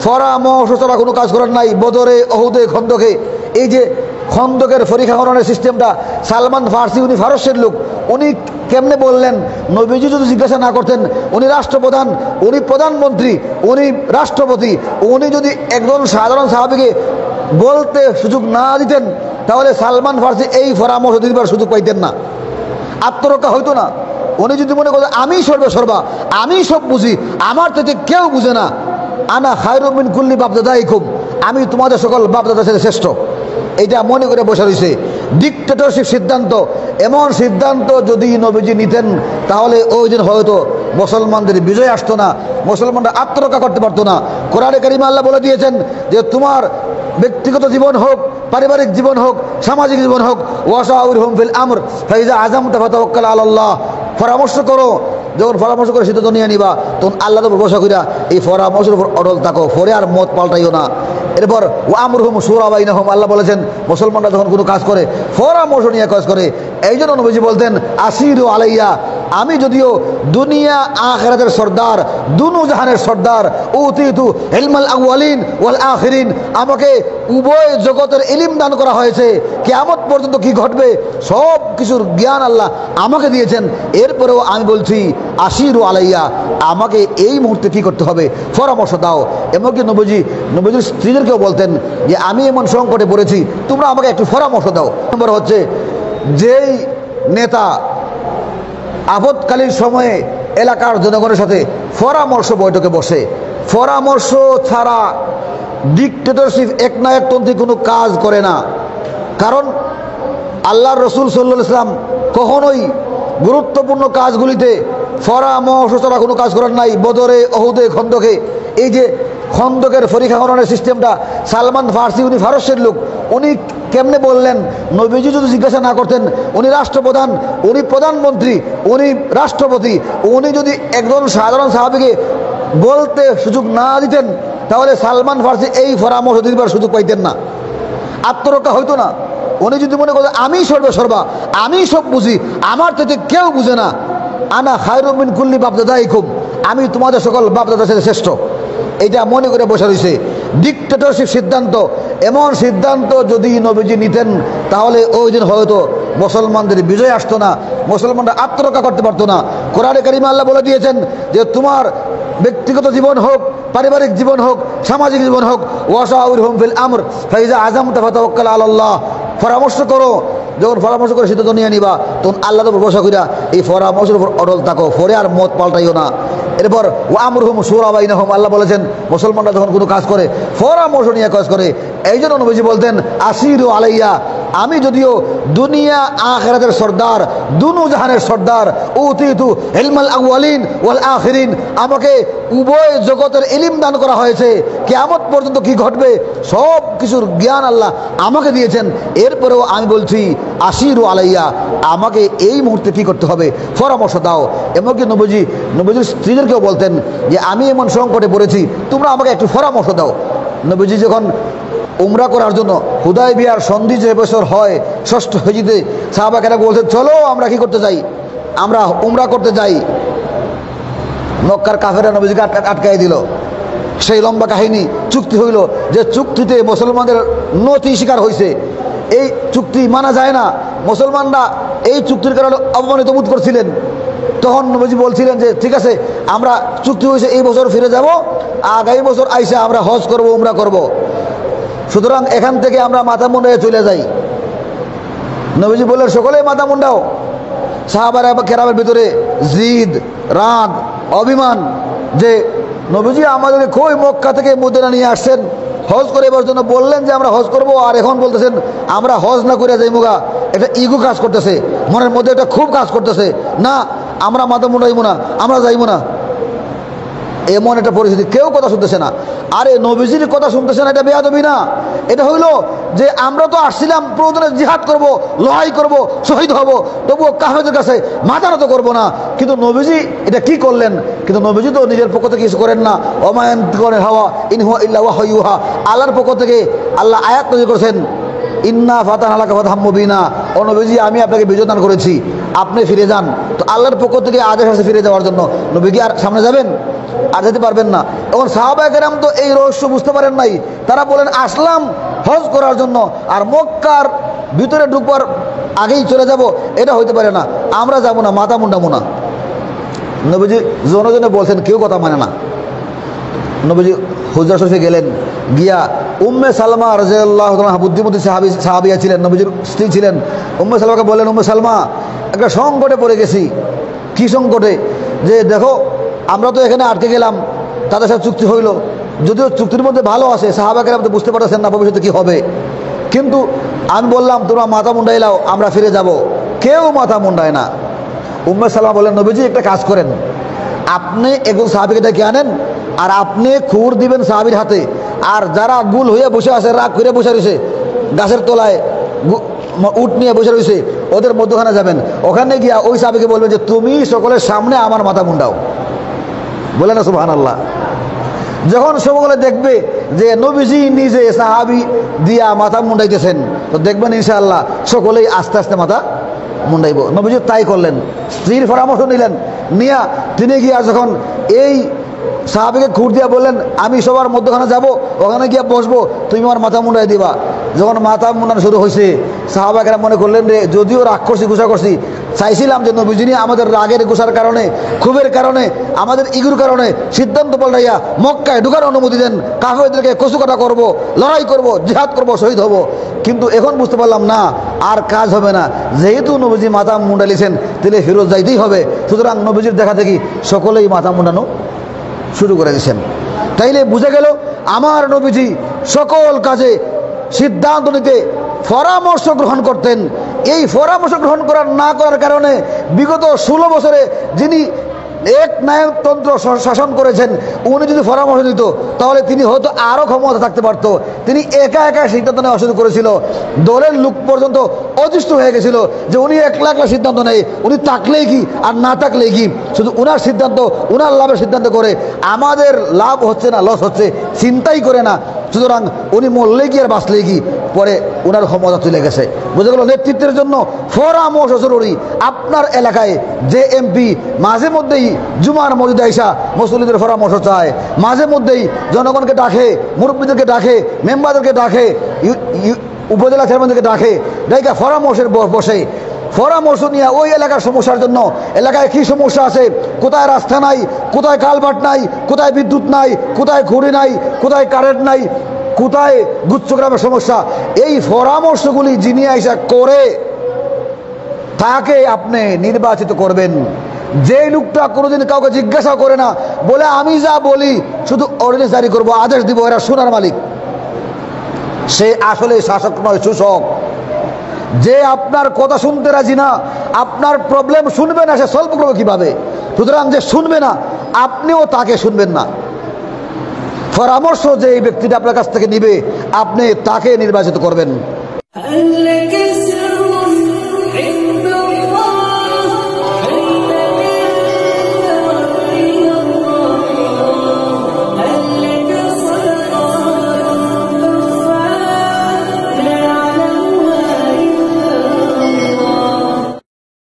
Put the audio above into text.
পরামর্শ ছাড়া কোনো কাজ করার নাই। বদরে, ওহুদে, খন্দকে, এই যে খন্দকের পরীক্ষা করানোর সিস্টেমটা, সালমান ফার্সি, উনি ফারসের লোক, উনি কেমনে বললেন? নবীজি যদি জিজ্ঞাসা না করতেন, উনি রাষ্ট্রপ্রধান, উনি প্রধানমন্ত্রী, উনি রাষ্ট্রপতি, উনি যদি একজন সাধারণ সাহাবীকে বলতে সুযোগ না দিতেন, তাহলে সালমান ফার্সি এই পরামর্শ দিবার সুযোগ পাইতেন না, আত্মরক্ষা হইতো না। উনি যদি মনে করতেন আমি সর্বসর্বা, আমি সব বুঝি, আমার থেকে কেউ বুঝে না, আনা খায়রুম মিন কুল্লি বাপদাদাইকুম, আমি তোমাদের সকল বাপদাদার সাথে শ্রেষ্ঠ, এটা মনে করে বসে রয়েছে। ডিক্টেটরশিপ সিদ্ধান্ত, এমন সিদ্ধান্ত যদি নবীজি নিতেন, তাহলে ওই দিন হয়তো মুসলমানদের বিজয় আসতো না, মুসলমানরা আত্মরক্ষা করতে পারতো না। কোরআনে কারিমে আল্লাহ বলে দিয়েছেন যে তোমার ব্যক্তিগত জীবন হোক, পারিবারিক জীবন হোক, সামাজিক জীবন হোক, ওয়াশাউরহুম ফিল আমর ফাইজা আযামতা ফাতাওয়াক্কাল আলাল্লাহ, পরামর্শ করো, যখন পরামর্শ করে সিদ্ধান্ত নিয়ে নিবা, তখন আল্লাহর উপর ভরসা কইরা এই পরামর্শের উপর অটল থাকো, পরে আর মত পাল্টাইও না। এরপর ওয়ামরুহুম শুরা বাইনাহুম, আল্লাহ বলেছেন মুসলমানরা যখন কোনো কাজ করে পরামর্শ নিয়ে কাজ করে। এই জন্য নবীজি বলতেন আসিরু আলাইয়া, আমি যদিও দুনিয়া আখিরাতের সর্দার, দুনু জাহানের সর্দার, উতিতু ইলমাল আউয়ালিন ওয়াল আখিরিন, আমাকে উভয় জগতের ইলম দান করা হয়েছে, কিয়ামত পর্যন্ত কি ঘটবে সব কিছুর জ্ঞান আল্লাহ আমাকে দিয়েছেন। এরপরেও আমি বলছি আসিরু আলাইয়া, আমাকে এই মুহূর্তে কি করতে হবে পরামর্শ দাও। এমনকি নবীজির স্ত্রীদেরকেও বলতেন যে আমি এমন সংকটে পড়েছি, তোমরা আমাকে একটু পরামর্শ দাও। নম্বর হচ্ছে, যেই নেতা আপদকালীন সময়ে এলাকার জনগণের সাথে পরামর্শ বৈঠকে বসে, পরামর্শ ছাড়া ডিক্টেটরশিপ একনায়কতন্ত্রী কোনো কাজ করে না। কারণ আল্লাহর রসুল সাল্লাল্লাহু আলাইহি ওয়াসাল্লাম কখনোই গুরুত্বপূর্ণ কাজগুলিতে পরামর্শ ছাড়া কোনো কাজ করার নাই। বদরে, ওহুদে, খন্দকে, এই যে খন্দকের পরীক্ষা করানোর সিস্টেমটা, সালমান ফার্সি, উনি ফারসের লোক, উনি কেমনে বললেন? নবীজি যদি জিজ্ঞাসা না করতেন, উনি রাষ্ট্রপ্রধান, উনি প্রধানমন্ত্রী, উনি রাষ্ট্রপতি, উনি যদি একজন সাধারণ সাহাবীকে বলতে সুযোগ না দিতেন, তাহলে সালমান ফার্সি এই পরামর্শ দিবার সুযোগ পাইতেন না, আত্মরক্ষা হইতো না। উনি যদি মনে করতেন আমি সর্বসর্বা, আমি সব বুঝি, আমার থেকে কেউ বুঝে না, আনা খায়রুম মিন কুল্লি বাপদাদাইকুম, আমি তোমাদের সকল বাপদাদার সাথে শ্রেষ্ঠ, এটা মনে করে বসে রয়েছে। ডিক্টেটরশিপ সিদ্ধান্ত, এমন সিদ্ধান্ত যদি নবীজি নিতেন, তাহলে ওই দিন হয়তো মুসলমানদের বিজয় আসতো না, মুসলমানরা আত্মরক্ষা করতে পারতো না। কোরআনে কারিমে আল্লাহ বলে দিয়েছেন যে তোমার ব্যক্তিগত জীবন হোক, পারিবারিক জীবন হোক, সামাজিক জীবন হোক, ওয়াশাউরহুম ফিল আমর ফাইজা আযামতা ফাতাওয়াক্কাল আলাল্লাহ, পরামর্শ করো, যখন পরামর্শ করে সিদ্ধান্ত নিয়ে নিবা, তখন আল্লাহর উপর ভরসা কইরা এই পরামর্শের উপর অটল থাকো, পরে আর মত পাল্টাইও না। এরপর ওয়ামরুহুম শুরা বাইনাহুম, আল্লাহ বলেছেন মুসলমানরা যখন কোনো কাজ করে পরামর্শ নিয়ে কাজ করে। এই জন্য নবীজি বলতেন আসিরু আলাইয়া, আমি যদিও দুনিয়া আখিরাতের সর্দার, দুনু জাহানের সর্দার, উতিতু ইলমাল আউয়ালিন ওয়াল আখিরিন, আমাকে উভয় জগতের ইলম দান করা হয়েছে, কিয়ামত পর্যন্ত কি ঘটবে সব কিছুর জ্ঞান আল্লাহ আমাকে দিয়েছেন। এরপরেও আমি বলছি আসিরু আলাইয়া, আমাকে এই মুহূর্তে কি করতে হবে পরামর্শ দাও। এমনকি নবীজির স্ত্রীদেরকেও বলতেন যে আমি এমন সংকটে পড়েছি, তোমরা আমাকে একটু পরামর্শ দাও। নবীজি যখন উমরা করার জন্য হুদায়বিয়ার সন্ধি যে বছর হয়, ষষ্ঠ হিজরিতে, সাহাবাকেরা বলছেন চলো আমরা কি করতে যাই, আমরা উমরা করতে যাই। মক্কার কাফেররা নবীজিকে আটকাই দিল। সেই লম্বা কাহিনী, চুক্তি হইল, যে চুক্তিতে মুসলমানদের নতি শিকার হয়েছে, এই চুক্তি মানা যায় না, মুসলমানরা এই চুক্তির কারণে অপমানিত বোধ করছিলেন। তখন নবীজি বলছিলেন যে ঠিক আছে, আমরা চুক্তি হয়েছে এই বছর ফিরে যাব, আগামী বছর আইসা আমরা হজ করব, উমরা করব, সুতরাং এখান থেকে আমরা মাথা মুন্ডায় চলে যাই। নবীজি বললেন সকলেই মাথা মুন্ডাও। সাহাবারা কেরামের ভিতরে জিদ, রাগ, অভিমান, যে নবীজি আমাদেরকে কই মক্কা থেকে মদিনা নিয়ে আসছেন, হজ করে এবার জন্য বললেন যে আমরা হজ করব, আর এখন বলতেছেন আমরা হজ না করে যাইমুগা। এটা ইগো কাজ করতেছে, মনের মধ্যে এটা খুব কাজ করতেছে, না আমরা মাথা মুন্ডাইব না, আমরা যাইব না। এমন একটা পরিস্থিতি, কেউ কথা শুনতেছে না। আরে নবীজির কথা শুনতেছে না, এটা বেয়াদবি না? এটা হইলো যে আমরা তো আসছিলাম প্রয়োজনে জিহাদ করব, লড়াই করব, শহীদ হব, তবুও কাফেরদের কাছে মাথা নত করবো না। কিন্তু নবীজি এটা কি করলেন? কিন্তু নবীজি তো নিজের পক্ষ থেকে কিছু করেন না। ওমায়ান করে হাওয়া ইন হুয়া ইল্লা ওয়াহয়ুহা, আল্লাহর পক্ষ থেকে আল্লাহ আয়াত নাযিল করেছেন, ইন্না ফাতাহনা লাকা ফাতহাম মুবিনা, ও নবীজি আমি আপনাকে বিজয় দান করেছি, আপনি ফিরে যান। তো আল্লাহর পক্ষ থেকে আদেশ আছে ফিরে যাওয়ার জন্য, নবী কি আর সামনে যাবেন? আর যেতে পারবেন না। এখন সাহাবায়ে কেরাম তো এই রহস্য বুঝতে পারেন নাই। তারা বলেন আসলাম হজ করার জন্য, আর মক্কার ভিতরে ঢুকবার আগেই চলে যাব, এটা হইতে পারে না, আমরা যাব না, মাথা মুন্ডাবো না। নবীজি জনে জনে বলছেন, কেউ কথা মানে না। নবীজি হুজরা শরীফে গেলেন, গিয়া উম্মে সালমা রাদিয়াল্লাহু তাআলা বুদ্ধিমতী সাহাবিয়া ছিলেন, নবীজির স্ত্রী ছিলেন। উম্মে সালমাকে বললেন, উম্মে সালমা, একটা সংকটে পড়ে গেছি। কি সংকটে? যে দেখো, আমরা তো এখানে আটকে গেলাম, তাদের সাথে চুক্তি হইল, যদিও চুক্তির মধ্যে ভালো আছে, সাহাবা কেরাম তো বুঝতে পারতেছেন না ভবিষ্যতে কি হবে, কিন্তু আমি বললাম তোমরা মাথা মুন্ডাইলাও, আমরা ফিরে যাব। কেউ মাথা মুন্ডায় না। উম্মে সালমা বললেন, নবীজি একটা কাজ করেন, আপনি একজন সাহাবীকে ডেকে আনেন, আর আপনি খুর দিবেন সাহাবীর হাতে, আর যারা গুল হয়ে বসে আছে, রাগ করে বসে রয়েছে, গাছের তলায় উট নিয়ে বসে রয়েছে, ওদের মধ্যখানে যাবেন, ওখানে গিয়া ওই সাহাবীকে বলবেন যে তুমি সকলের সামনে আমার মাথা মুন্ডাও। বলে না সুবহানাল্লাহ। যখন সকলে দেখবে যে নবীজি নিজে সাহাবী দিয়া মাথা মুন্ডাইতেছেন, তো দেখবেন ইনশাআল্লাহ সকলেই আস্তে আস্তে মাথা মুন্ডাইব। নবীজি তাই করলেন, স্ত্রীর পরামর্শ নিলেন, নিয়া তিনি গিয়া যখন এই সাহাবীকে খুর দিয়া বললেন, আমি সবার মধ্যখানে যাব, ওখানে গিয়া বসবো, তুমি আমার মাথা মুন্ডাই দিবা। যখন মাথা মুন্ডানো শুরু হয়েছে, সাহাবাকেরা মনে করলেন রে, যদিও রাগ করছি, গুসা করছি, চাইছিলাম যে নবীজি আমাদের রাগের গুসার কারণে, ক্ষোভের কারণে, আমাদের ইগুর কারণে সিদ্ধান্ত পাল্টাইয়া মক্কায় ঢুকার অনুমতি দেন, কাফেরদেরকে কচুকাটা করব, লড়াই করব, জিহাদ করব, শহীদ হব। কিন্তু এখন বুঝতে পারলাম না, আর কাজ হবে না, যেহেতু নবীজি মাথা মুন্ডালিছেন, তাহলে ফেরত যাইতেই হবে। সুতরাং নবীজির দেখা দেখি সকলেই মাথা মুন্ডানো শুরু করে দিয়েছেন। তাইলে বুঝে গেল আমার নবীজি সকল কাজে সিদ্ধান্ত নিতে পরামর্শ গ্রহণ করতেন। এই পরামর্শ গ্রহণ না করার কারণে বিগত 16 বছরে যিনি এক নায়কতন্ত্র শাসন করেছেন, উনি যদি পরামর্শ দিত তাহলে তিনি হয়তো আরো ক্ষমতা থাকতে পারত। তিনি একা একা সিদ্ধান্ত নেওয়া শুরু করেছিল, দলের লোক পর্যন্ত অতিষ্ঠ হয়ে গেছিল যে উনি একলা একলা সিদ্ধান্ত নেয়, উনি থাকলেই কি আর না থাকলেই কি, শুধু উনার সিদ্ধান্ত, উনার লাভের সিদ্ধান্ত করে, আমাদের লাভ হচ্ছে না লস হচ্ছে চিন্তাই করে না। সুতরাং উনি মরলেই কি আর বাঁচলেই কি, পরে ওনার ক্ষমতা চলে গেছে। বুঝে গেল নেতৃত্বের জন্য পরামর্শ জরুরি। আপনার এলাকায় যে এমপি মাঝে মধ্যেই জুমার মসজিদে আইসা মুসল্লিদের পরামর্শ চায়, মাঝে মধ্যেই জনগণকে ডাকে, মুরব্বীদেরকে ডাকে, মেম্বারদেরকে ডাকে, উপজেলা চেয়ারম্যানদেরকে ডাকে, ডাইকা পরামর্শের বসে, পরামর্শ নিয়ে ওই এলাকার সমস্যার জন্য, এলাকায় কি সমস্যা আছে, কোথায় রাস্তা নাই, কোথায় কালভার্ট নাই, কোথায় বিদ্যুৎ নাই, কোথায় ঘড়ি নাই, কোথায় কারেন্ট নাই, কোথায় গুচ্ছগ্রামের সমস্যা, এই পরামর্শগুলি যিনি আইসা করে তাকে আপনি নির্বাচিত করবেন। যে লোকটা কোনোদিন কাউকে জিজ্ঞাসা করে না, বলে আমি যা বলি শুধু অর্ডিন্যান্স জারি করবো, আদেশ দিব, এরা সোনার মালিক, সে আসলে শাসক নয়, শোষক। যে আপনার কথা শুনতে রাজি না, আপনার প্রবলেম শুনবে না, সে সলভ করবে কিভাবে? সুতরাং যে শুনবে না, আপনিও তাকে শুনবেন না। পরামর্শ যে এই ব্যক্তিটা আপনার কাছ থেকে নিবে, আপনি তাকে নির্বাচিত করবেন।